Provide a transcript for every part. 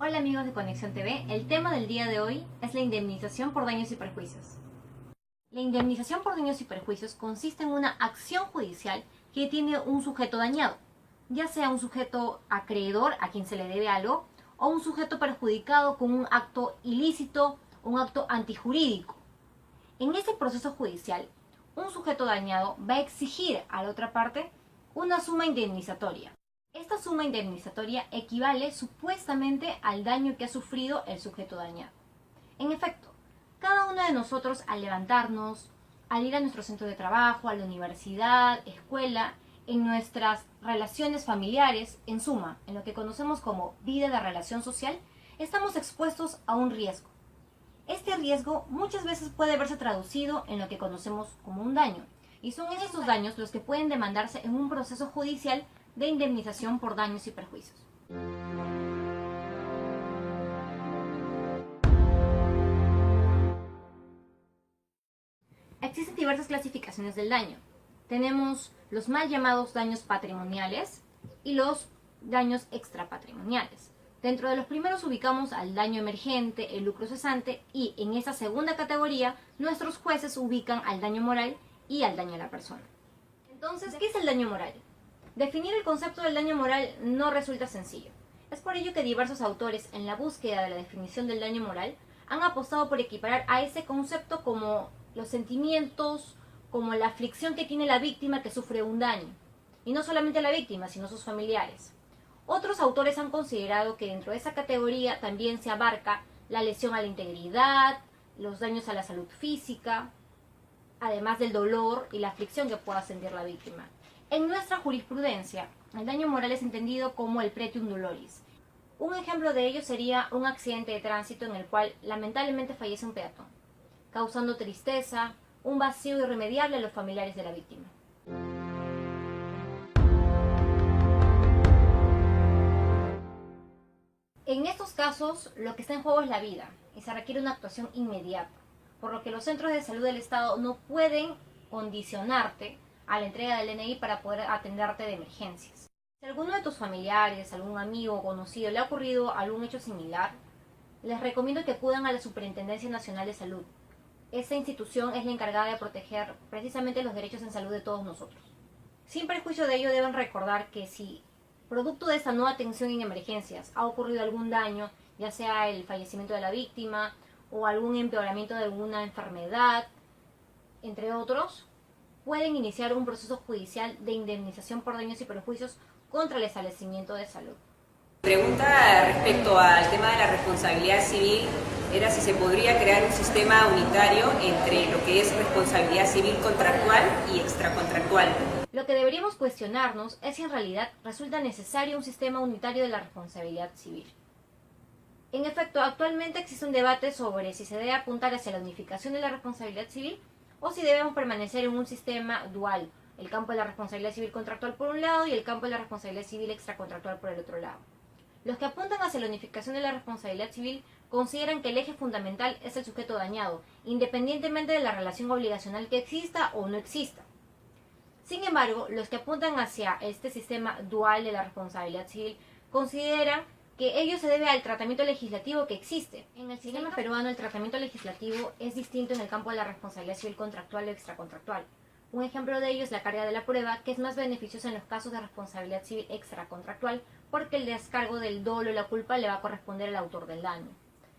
Hola amigos de Conexión TV, el tema del día de hoy es la indemnización por daños y perjuicios. La indemnización por daños y perjuicios consiste en una acción judicial que tiene un sujeto dañado, ya sea un sujeto acreedor a quien se le debe algo o un sujeto perjudicado con un acto ilícito, un acto antijurídico. En ese proceso judicial, un sujeto dañado va a exigir a la otra parte una suma indemnizatoria. Esta suma indemnizatoria equivale supuestamente al daño que ha sufrido el sujeto dañado. En efecto, cada uno de nosotros al levantarnos, al ir a nuestro centro de trabajo, a la universidad, escuela, en nuestras relaciones familiares, en suma, en lo que conocemos como vida de relación social, estamos expuestos a un riesgo. Este riesgo muchas veces puede verse traducido en lo que conocemos como un daño, y son esos daños los que pueden demandarse en un proceso judicial de indemnización por daños y perjuicios. Existen diversas clasificaciones del daño. Tenemos los mal llamados daños patrimoniales y los daños extrapatrimoniales. Dentro de los primeros ubicamos al daño emergente, el lucro cesante, y en esa segunda categoría nuestros jueces ubican al daño moral y al daño a la persona. Entonces, ¿qué es el daño moral? Definir el concepto del daño moral no resulta sencillo. Es por ello que diversos autores, en la búsqueda de la definición del daño moral, han apostado por equiparar a ese concepto como los sentimientos, como la aflicción que tiene la víctima que sufre un daño. Y no solamente la víctima, sino sus familiares. Otros autores han considerado que dentro de esa categoría también se abarca la lesión a la integridad, los daños a la salud física, además del dolor y la aflicción que pueda sentir la víctima. En nuestra jurisprudencia, el daño moral es entendido como el pretium doloris. Un ejemplo de ello sería un accidente de tránsito en el cual lamentablemente fallece un peatón, causando tristeza, un vacío irremediable a los familiares de la víctima. En estos casos, lo que está en juego es la vida y se requiere una actuación inmediata, por lo que los centros de salud del Estado no pueden condicionarte a la entrega del DNI para poder atenderte de emergencias. Si a alguno de tus familiares, algún amigo o conocido le ha ocurrido algún hecho similar, les recomiendo que acudan a la Superintendencia Nacional de Salud. Esta institución es la encargada de proteger precisamente los derechos en salud de todos nosotros. Sin perjuicio de ello, deben recordar que si producto de esta no atención en emergencias ha ocurrido algún daño, ya sea el fallecimiento de la víctima o algún empeoramiento de alguna enfermedad, entre otros, pueden iniciar un proceso judicial de indemnización por daños y perjuicios contra el establecimiento de salud. Pregunta respecto al tema de la responsabilidad civil era si se podría crear un sistema unitario entre lo que es responsabilidad civil contractual y extracontractual. Lo que deberíamos cuestionarnos es si en realidad resulta necesario un sistema unitario de la responsabilidad civil. En efecto, actualmente existe un debate sobre si se debe apuntar hacia la unificación de la responsabilidad civil o si debemos permanecer en un sistema dual, el campo de la responsabilidad civil contractual por un lado y el campo de la responsabilidad civil extracontractual por el otro lado. Los que apuntan hacia la unificación de la responsabilidad civil consideran que el eje fundamental es el sujeto dañado, independientemente de la relación obligacional que exista o no exista. Sin embargo, los que apuntan hacia este sistema dual de la responsabilidad civil consideran que ello se debe al tratamiento legislativo que existe. En el sistema peruano el tratamiento legislativo es distinto en el campo de la responsabilidad civil contractual o extracontractual. Un ejemplo de ello es la carga de la prueba, que es más beneficiosa en los casos de responsabilidad civil extracontractual porque el descargo del dolo o la culpa le va a corresponder al autor del daño.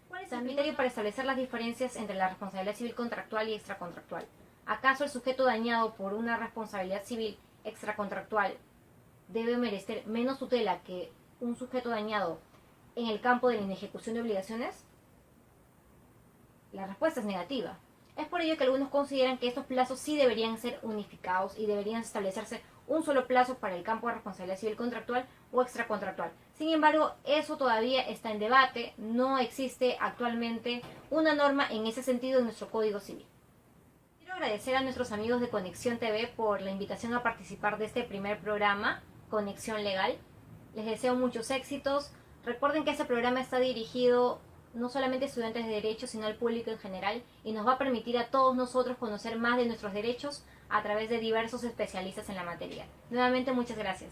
¿Cuál es el criterio para establecer las diferencias entre la responsabilidad civil contractual y extracontractual? ¿Acaso el sujeto dañado por una responsabilidad civil extracontractual debe merecer menos tutela que un sujeto dañado en el campo de la inejecución de obligaciones? La respuesta es negativa. Es por ello que algunos consideran que estos plazos sí deberían ser unificados y deberían establecerse un solo plazo para el campo de responsabilidad civil contractual o extracontractual. Sin embargo, eso todavía está en debate, no existe actualmente una norma en ese sentido en nuestro Código Civil. Quiero agradecer a nuestros amigos de Conexión TV por la invitación a participar de este primer programa, Conexión Legal. Les deseo muchos éxitos. Recuerden que este programa está dirigido no solamente a estudiantes de Derecho, sino al público en general, y nos va a permitir a todos nosotros conocer más de nuestros derechos a través de diversos especialistas en la materia. Nuevamente, muchas gracias.